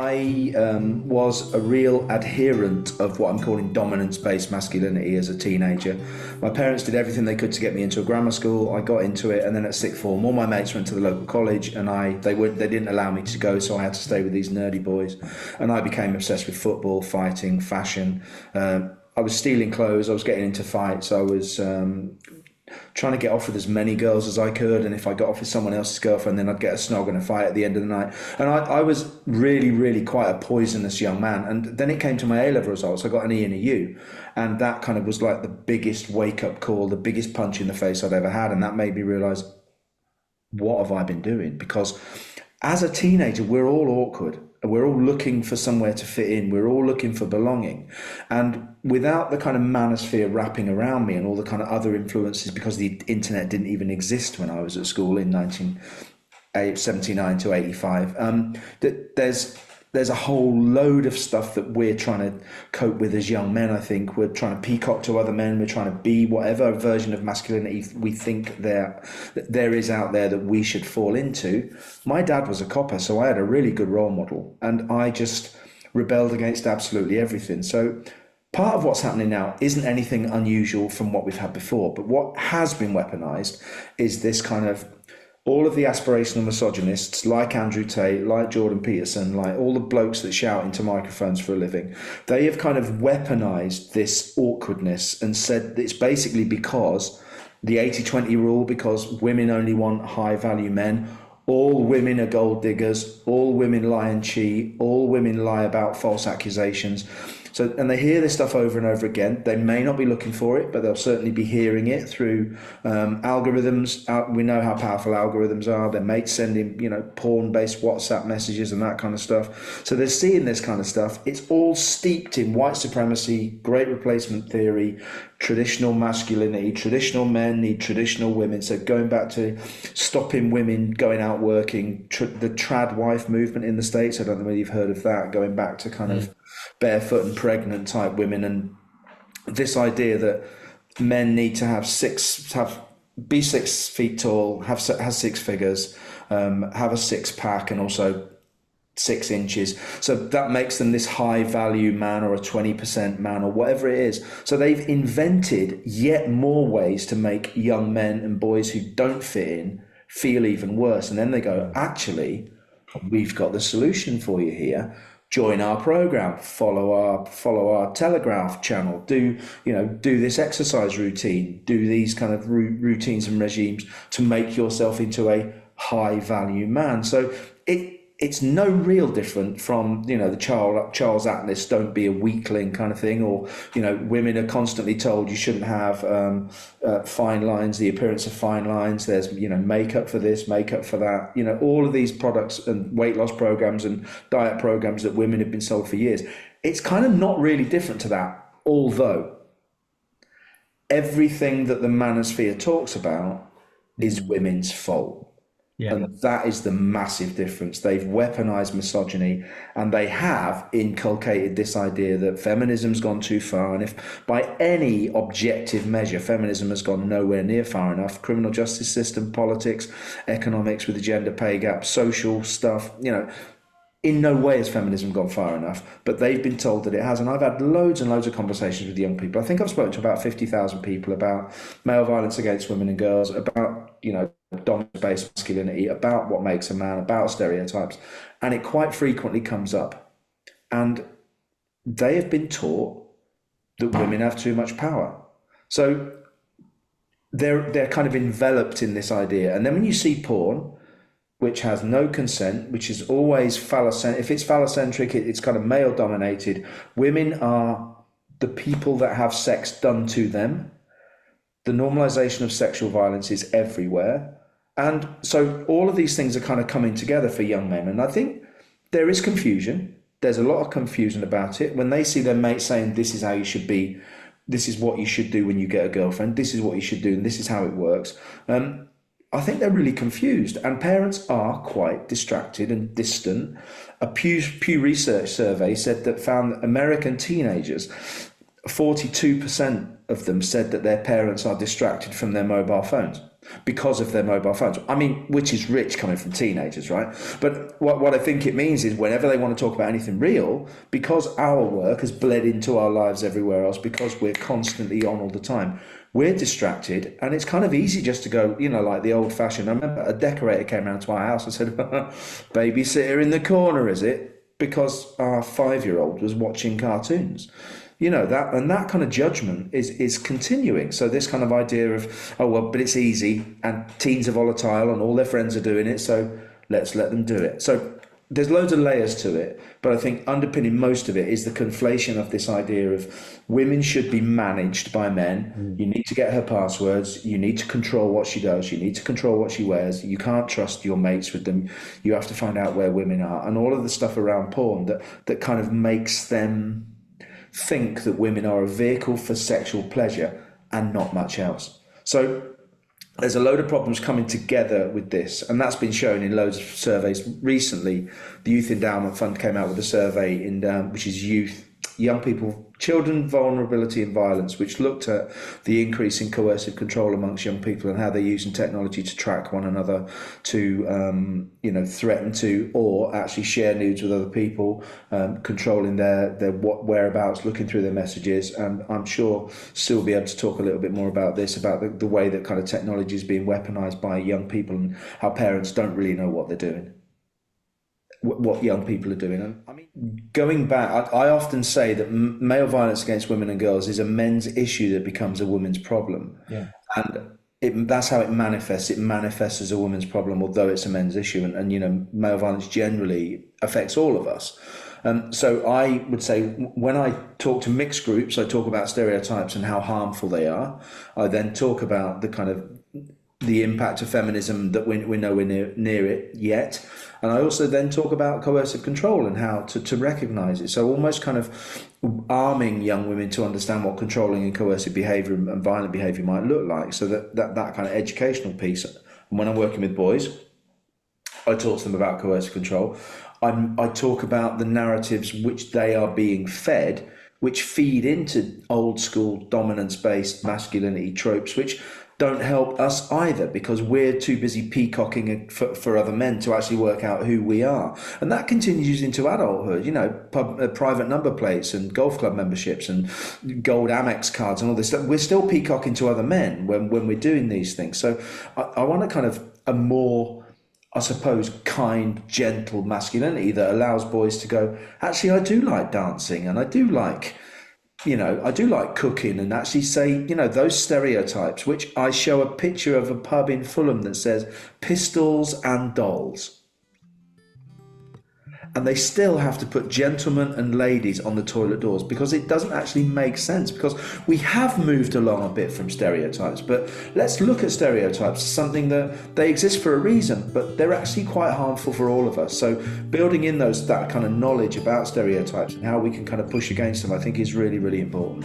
I was a real adherent of what I'm calling dominance-based masculinity as a teenager. My parents did everything they could to get me into a grammar school. I got into it, and then at sixth form, all my mates went to the local college, and they didn't allow me to go, so I had to stay with these nerdy boys. And I became obsessed with football, fighting, fashion. I was stealing clothes. I was getting into fights. I was trying to get off with as many girls as I could, and if I got off with someone else's girlfriend, then I'd get a snog and a fight at the end of the night. And I was really, really quite a poisonous young man. And then it came to my A-level results. I got an E and a U, and that kind of was like the biggest wake-up call, the biggest punch in the face I'd ever had. And that made me realise, what have I been doing? Because as a teenager, we're all awkward. We're all looking for somewhere to fit in. We're all looking for belonging. And without the kind of manosphere wrapping around me and all the kind of other influences, because the internet didn't even exist when I was at school in 1979 to 85, there's a whole load of stuff that we're trying to cope with as young men. I think we're trying to peacock to other men. We're trying to be whatever version of masculinity we think there is out there that we should fall into. My dad was a copper, so I had a really good role model, and I just rebelled against absolutely everything. So part of what's happening now isn't anything unusual from what we've had before, but what has been weaponized is this kind of, all of the aspirational misogynists like Andrew Tate, like Jordan Peterson, like all the blokes that shout into microphones for a living, they have kind of weaponized this awkwardness and said that it's basically because the 80-20 rule, because women only want high value men, all women are gold diggers, all women lie and cheat, all women lie about false accusations. So, and they hear this stuff over and over again. They may not be looking for it, but they'll certainly be hearing it through algorithms. We know how powerful algorithms are. Their mates sending, porn-based WhatsApp messages and that kind of stuff. So they're seeing this kind of stuff. It's all steeped in white supremacy, great replacement theory, traditional masculinity. Traditional men need traditional women. So going back to stopping women going out working, the trad wife movement in the States. I don't know whether you've heard of that. Going back to kind of barefoot and pregnant type women, and this idea that men need to be 6 feet tall, have six figures, have a six pack, and also 6 inches. So that makes them this high value man, or a 20% man, or whatever it is. So they've invented yet more ways to make young men and boys who don't fit in feel even worse. And then they go, actually, we've got the solution for you here. Join our program, follow our Telegraph channel, do this exercise routine, do these kind of routines and regimes to make yourself into a high value man. So it's no real different from, the Charles Atlas, don't be a weakling kind of thing, or, women are constantly told you shouldn't have fine lines, the appearance of fine lines. There's, makeup for this, makeup for that, all of these products and weight loss programs and diet programs that women have been sold for years. It's kind of not really different to that, although everything that the manosphere talks about is women's fault. Yeah. And that is the massive difference. They've weaponized misogyny, and they have inculcated this idea that feminism's gone too far. And if by any objective measure, feminism has gone nowhere near far enough, criminal justice system, politics, economics with the gender pay gap, social stuff, in no way has feminism gone far enough, but they've been told that it has. And I've had loads and loads of conversations with young people. I think I've spoken to about 50,000 people about male violence against women and girls, about, dominance-based masculinity, about what makes a man, about stereotypes. And it quite frequently comes up. And they have been taught that women have too much power. So they're kind of enveloped in this idea. And then when you see porn, which has no consent, which is always phallocentric. If it's phallocentric, it's kind of male dominated. Women are the people that have sex done to them. The normalization of sexual violence is everywhere. And so all of these things are kind of coming together for young men. And I think there is confusion. There's a lot of confusion about it. When they see their mates saying, this is how you should be, this is what you should do when you get a girlfriend, this is what you should do, and this is how it works. I think they're really confused, and parents are quite distracted and distant. A Pew Research survey found that American teenagers, 42% of them said that their parents are distracted from their mobile phones. because of their mobile phones. I mean, which is rich coming from teenagers, right? But what I think it means is whenever they want to talk about anything real, because our work has bled into our lives everywhere else, because we're constantly on all the time, we're distracted, and it's kind of easy just to go, like the old fashioned. I remember a decorator came round to our house and said, babysitter in the corner, is it? Because our 5-year-old was watching cartoons. That kind of judgment is continuing. So this kind of idea of, oh well, but it's easy, and teens are volatile and all their friends are doing it, so let's let them do it. So there's loads of layers to it, but I think underpinning most of it is the conflation of this idea of women should be managed by men. You need to get her passwords, you need to control what she does, you need to control what she wears, you can't trust your mates with them, you have to find out where women are, and all of the stuff around porn that kind of makes them think that women are a vehicle for sexual pleasure and not much else. So there's a load of problems coming together with this, and that's been shown in loads of surveys. Recently, the Youth Endowment Fund came out with a survey which is young people, children, vulnerability and violence, which looked at the increase in coercive control amongst young people and how they're using technology to track one another, to threaten to or actually share nudes with other people, controlling their whereabouts, looking through their messages. And I'm sure Sue will be able to talk a little bit more about this, about the way that kind of technology is being weaponized by young people and how parents don't really know what they're doing, what young people are doing. And I mean, going back, I often say that male violence against women and girls is a men's issue that becomes a woman's problem. Yeah. And that's how it manifests. It manifests as a woman's problem, although it's a men's issue. And male violence generally affects all of us. So I would say when I talk to mixed groups, I talk about stereotypes and how harmful they are. I then talk about the impact of feminism that we're nowhere near it yet. And I also then talk about coercive control and how to recognise it. So almost kind of arming young women to understand what controlling and coercive behaviour and violent behaviour might look like. So that kind of educational piece. And when I'm working with boys, I talk to them about coercive control. I talk about the narratives which they are being fed, which feed into old school dominance-based masculinity tropes, which don't help us either, because we're too busy peacocking for other men to actually work out who we are. And that continues into adulthood, private number plates and golf club memberships and gold Amex cards and all this stuff. We're still peacocking to other men when we're doing these things. So I want a kind of a more, I suppose, kind, gentle masculinity that allows boys to go, actually, I do like dancing and I do like cooking, and actually say, those stereotypes, which I show a picture of a pub in Fulham that says pistols and dolls. And they still have to put gentlemen and ladies on the toilet doors because it doesn't actually make sense, because we have moved along a bit from stereotypes. But let's look at stereotypes as something that they exist for a reason, but they're actually quite harmful for all of us. So building in that kind of knowledge about stereotypes and how we can kind of push against them, I think is really, really important.